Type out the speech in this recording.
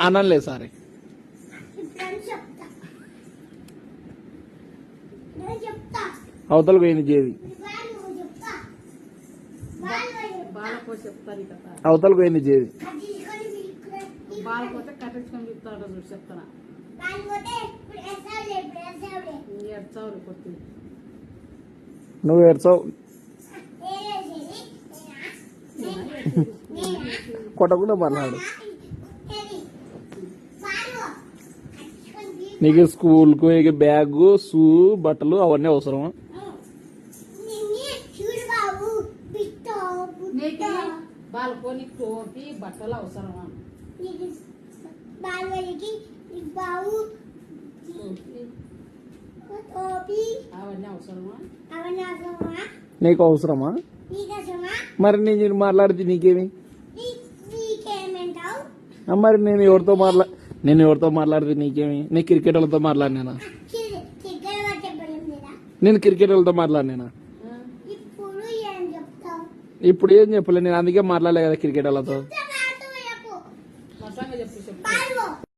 అనలే సారీ అవతల పోయింది జేది అవతల పోయింది జేది చెప్తానా నువ్వు ఏడ్చావు కొట్టకుండా మాట్లాడు నీకు స్కూల్కు బ్యాగ్ షూ బట్టలు అవన్నీ అవసరమా బాల్కోని టోపీ బట్టలు అవసరమా అవన్నీ అవసరమా నీకు అవసరమా మరి నేను మాట్లాడితే నీకేమి మరి నేను ఎవరితో మాట్లాడితే నీకేమి నేను క్రికెట్ వాళ్ళతో మాట్లాడినా నేను క్రికెట్ వాళ్ళతో మాట్లాడినా ఇప్పుడు ఏం చెప్పలే నేను అందుకే మాట్లాడలే కదా క్రికెట్ వాళ్ళతో చెప్పు